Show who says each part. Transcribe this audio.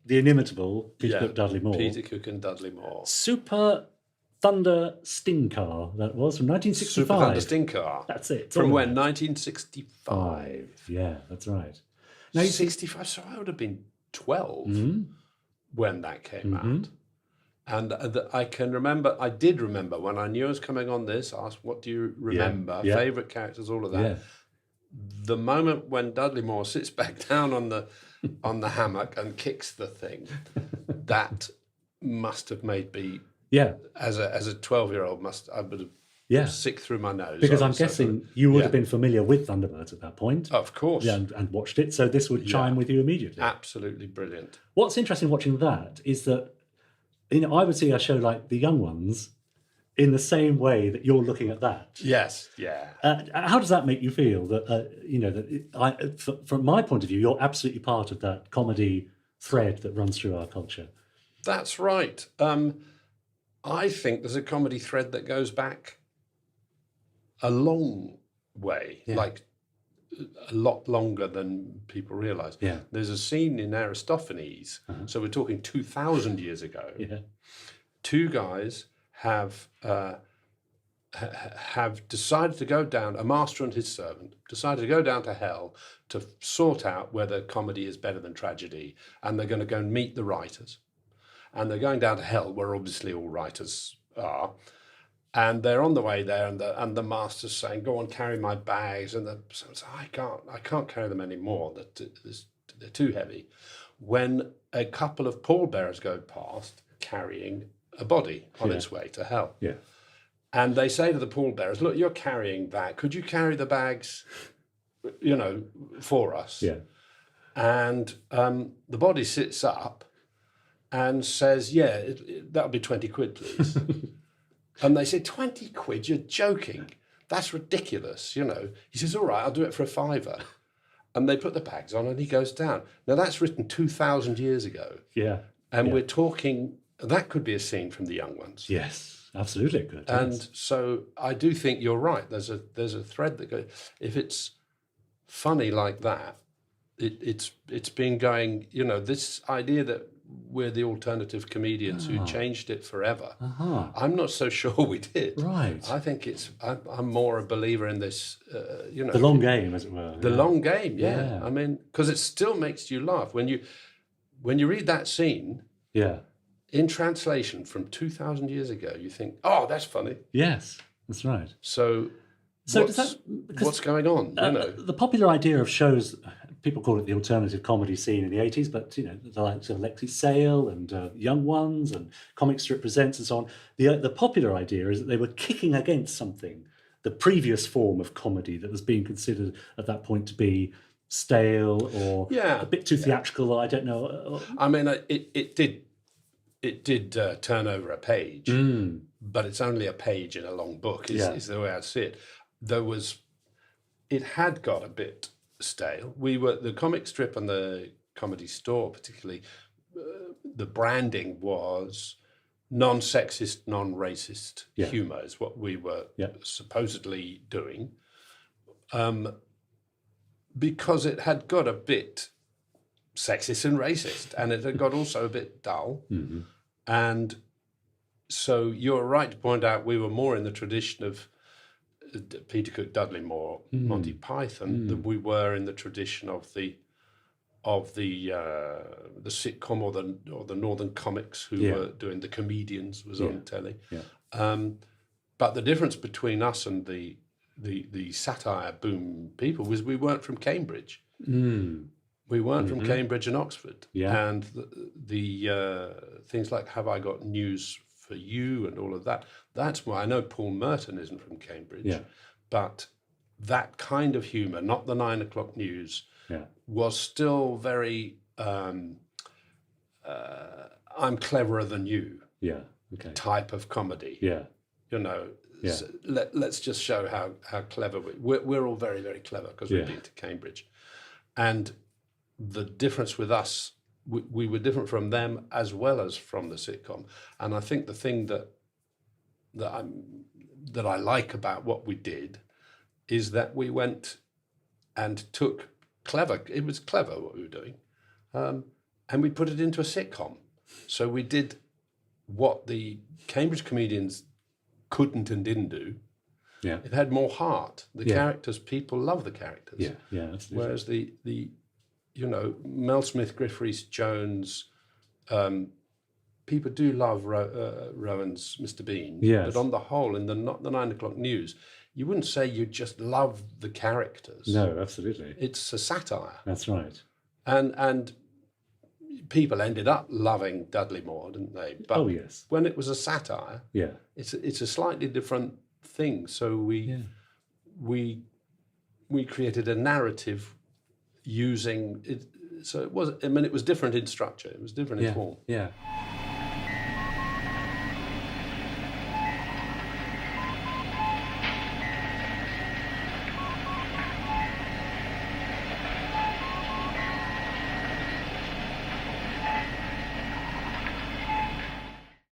Speaker 1: the inimitable Peter Cook, Dudley Moore.
Speaker 2: Peter Cook and Dudley Moore.
Speaker 1: SuperThunderStingCar, that was from 1965.
Speaker 2: SuperThunderStingCar.
Speaker 1: That's it.
Speaker 2: From when? 1965.
Speaker 1: Yeah, that's right.
Speaker 2: Now 65, so I would have been 12 when that came out. And I did remember when I knew I was coming on this, asked, what do you remember? Favourite characters, all of that. Yeah. The moment when Dudley Moore sits back down on the hammock and kicks the thing, that must have made me, as a 12-year-old, I would have sick through my nose.
Speaker 1: Because I'm guessing you would have been familiar with Thunderbirds at that point.
Speaker 2: Of course.
Speaker 1: Yeah, and watched it, so this would chime with you immediately.
Speaker 2: Absolutely brilliant.
Speaker 1: What's interesting watching that is that, I would see a show like The Young Ones in the same way that you're looking at that.
Speaker 2: Yes, yeah.
Speaker 1: How does that make you feel? That from my point of view, you're absolutely part of that comedy thread that runs through our culture.
Speaker 2: That's right. I think there's a comedy thread that goes back a long way, like a lot longer than people realise. Yeah. There's a scene in Aristophanes, so we're talking 2,000 years ago. Yeah. Two guys have decided to go down, a master and his servant, decided to go down to hell to sort out whether comedy is better than tragedy, and they're going to go and meet the writers. And they're going down to hell, where obviously all writers are, and they're on the way there, and the master's saying, "Go on, carry my bags," and the servant says, "I can't carry them anymore. They're too heavy." When a couple of pallbearers go past carrying a body on its way to hell. Yeah. And they say to the pallbearers, "Look, you're carrying that. Could you carry the bags, for us?" Yeah. And the body sits up and says, "That'll be 20 quid, please." And they say, 20 quid? You're joking. That's ridiculous, He says, "All right, I'll do it for a fiver." And they put the bags on and he goes down. Now, that's written 2,000 years ago. Yeah. And we're talking, that could be a scene from The Young Ones.
Speaker 1: Yes, absolutely it could.
Speaker 2: And so I do think you're right. There's a thread that goes, if it's funny like that, it's been going, this idea that we're the alternative comedians who changed it forever. I'm not so sure we did. Right. I think I'm more a believer in this,
Speaker 1: the long game, as it were.
Speaker 2: The long game, yeah. I mean, because it still makes you laugh. When you read that scene, in translation from 2,000 years ago, you think, "Oh, that's funny."
Speaker 1: Yes, that's right.
Speaker 2: So what's going on?
Speaker 1: The popular idea of shows, people call it the alternative comedy scene in the 80s, but the likes of Lexi Sale and Young Ones and Comic Strip Presents and so on. The popular idea is that they were kicking against something, the previous form of comedy that was being considered at that point to be stale or a bit too theatrical. I don't know.
Speaker 2: I mean, it did turn over a page, but it's only a page in a long book. Is the way I see it. It had got a bit stale. The comic strip and the comedy store, particularly, the branding was non-sexist, non-racist humour is what we were supposedly doing, because it had got a bit sexist and racist, and it had got also a bit dull. And so you're right to point out we were more in the tradition of Peter Cook, Dudley Moore, Monty Python than we were in the tradition of the sitcom or the Northern comics who were doing the comedians was on telly. But the difference between us and the satire boom people was we weren't from Cambridge. We weren't from Cambridge and Oxford. And the things like Have I Got News for You and all of that. That's why I know Paul Merton isn't from Cambridge, but that kind of humour, not the 9 o'clock news, was still very, I'm cleverer than you type of comedy. So let's just show how clever we're all very, very clever because we've been to Cambridge. And the difference with us, we were different from them as well as from the sitcom. And I think the thing that I like about what we did is that we went and took it was clever what we were doing, and we put it into a sitcom. So we did what the Cambridge comedians couldn't and didn't do.
Speaker 1: Yeah.
Speaker 2: It had more heart. The
Speaker 1: Yeah.
Speaker 2: characters, people love the characters.
Speaker 1: Yeah. Yeah. Absolutely.
Speaker 2: Whereas the Mel Smith, Griff Rhys Jones, people do love Rowan's Mr. Bean.
Speaker 1: Yes.
Speaker 2: But on the whole, in the 9 o'clock news, you wouldn't say you just love the characters.
Speaker 1: No, absolutely.
Speaker 2: It's a satire.
Speaker 1: That's right.
Speaker 2: And people ended up loving Dudley more, didn't they? But
Speaker 1: Oh, yes.
Speaker 2: when it was a satire,
Speaker 1: Yeah.
Speaker 2: it's a slightly different thing. So we created a narrative using it. So it was. I mean, it was different in structure. It was different in form.
Speaker 1: Yeah.